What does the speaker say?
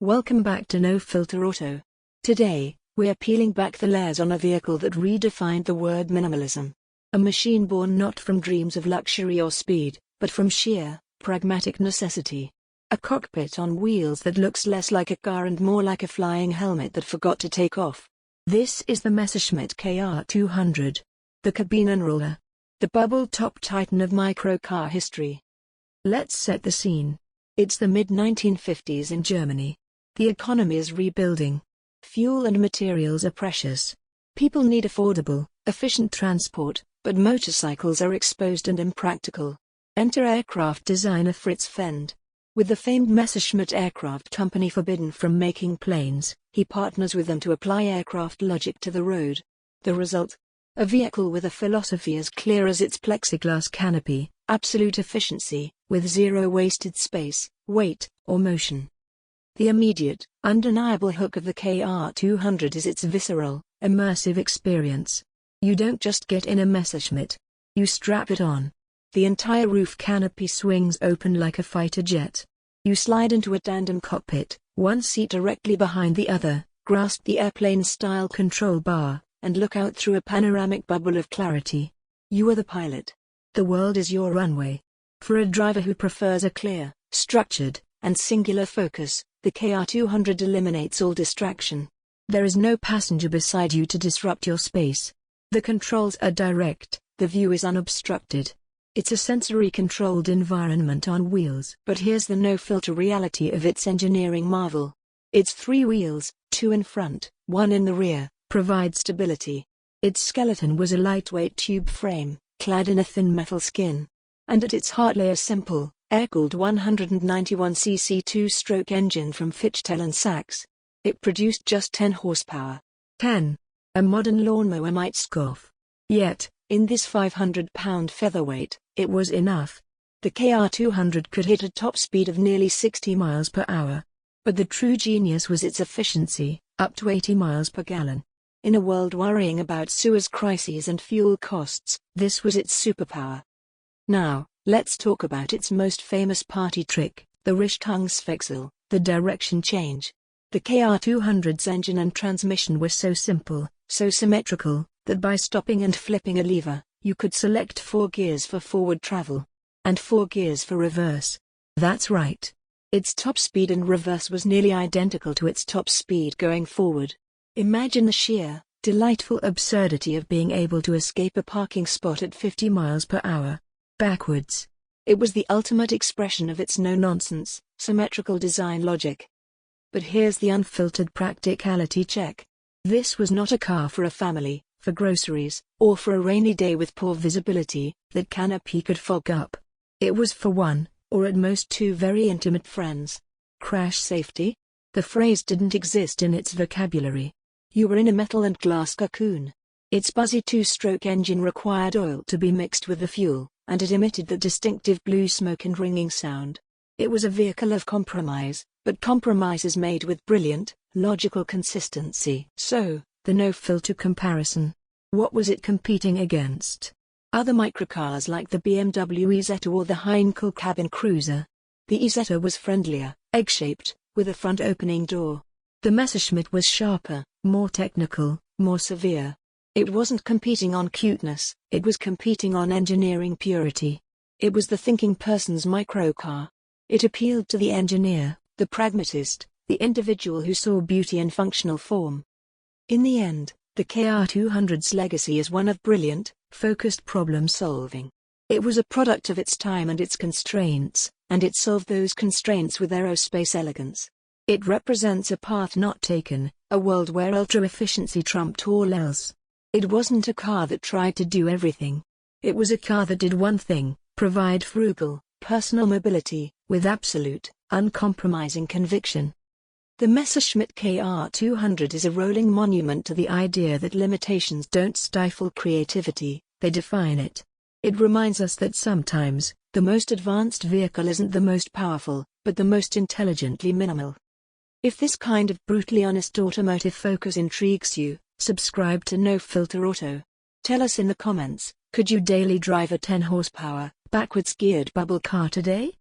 Welcome back to No Filter Auto. Today, we're peeling back the layers on a vehicle that redefined the word minimalism. A machine born not from dreams of luxury or speed, but from sheer, pragmatic necessity. A cockpit on wheels that looks less like a car and more like a flying helmet that forgot to take off. This is the Messerschmitt KR200. The cabine unroller. The bubble-top titan of microcar history. Let's set the scene. It's the mid-1950s in Germany. The economy is rebuilding. Fuel and materials are precious. People need affordable, efficient transport, but motorcycles are exposed and impractical. Enter aircraft designer Fritz Fend. With the famed Messerschmitt aircraft company forbidden from making planes, he partners with them to apply aircraft logic to the road. The result? A vehicle with a philosophy as clear as its plexiglass canopy: absolute efficiency, with zero wasted space, weight, or motion. The immediate, undeniable hook of the KR200 is its visceral, immersive experience. You don't just get in a Messerschmitt. You strap it on. The entire roof canopy swings open like a fighter jet. You slide into a tandem cockpit, one seat directly behind the other, grasp the airplane-style control bar, and look out through a panoramic bubble of clarity. You are the pilot. The world is your runway. For a driver who prefers a clear, structured, and singular focus, the KR200 eliminates all distraction. There is no passenger beside you to disrupt your space. The controls are direct, the view is unobstructed. It's a sensory-controlled environment on wheels. But here's the no-filter reality of its engineering marvel. Its 3 wheels, 2 in front, 1 in the rear, provide stability. Its skeleton was a lightweight tube frame, clad in a thin metal skin. And at its heart lay a simple, air-cooled 191cc 2-stroke engine from Fichtel & Sachs. It produced just 10 horsepower. 10. A modern lawnmower might scoff. Yet, in this 500-pound featherweight, it was enough. The KR200 could hit a top speed of nearly 60 miles per hour. But the true genius was its efficiency, up to 80 miles per gallon. In a world worrying about Suez crises and fuel costs, this was its superpower. Now, let's talk about its most famous party trick, the Richtungswechsel, the direction change. The KR200's engine and transmission were so simple, so symmetrical, that by stopping and flipping a lever, you could select 4 gears for forward travel. And 4 gears for reverse. That's right. Its top speed in reverse was nearly identical to its top speed going forward. Imagine the sheer, delightful absurdity of being able to escape a parking spot at 50 miles per hour. Backwards. It was the ultimate expression of its no-nonsense, symmetrical design logic. But here's the unfiltered practicality check. This was not a car for a family, for groceries, or for a rainy day with poor visibility that canopy could fog up. It was for one, or at most 2 very intimate friends. Crash safety? The phrase didn't exist in its vocabulary. You were in a metal and glass cocoon. Its buzzy 2-stroke engine required oil to be mixed with the fuel, and it emitted the distinctive blue smoke and ringing sound. It was a vehicle of compromise, but compromises made with brilliant, logical consistency. So, the no-filter comparison. What was it competing against? Other microcars like the BMW Isetta or the Heinkel cabin cruiser. The Isetta was friendlier, egg-shaped, with a front-opening door. The Messerschmitt was sharper, more technical, more severe. It wasn't competing on cuteness, it was competing on engineering purity. It was the thinking person's microcar. It appealed to the engineer, the pragmatist, the individual who saw beauty in functional form. In the end, the KR200's legacy is one of brilliant, focused problem-solving. It was a product of its time and its constraints, and it solved those constraints with aerospace elegance. It represents a path not taken, a world where ultra-efficiency trumped all else. It wasn't a car that tried to do everything. It was a car that did one thing: provide frugal, personal mobility, with absolute, uncompromising conviction. The Messerschmitt KR200 is a rolling monument to the idea that limitations don't stifle creativity, they define it. It reminds us that sometimes, the most advanced vehicle isn't the most powerful, but the most intelligently minimal. If this kind of brutally honest automotive focus intrigues you, subscribe to No Filter Auto. Tell us in the comments, could you daily drive a 10 horsepower, backwards geared bubble car today?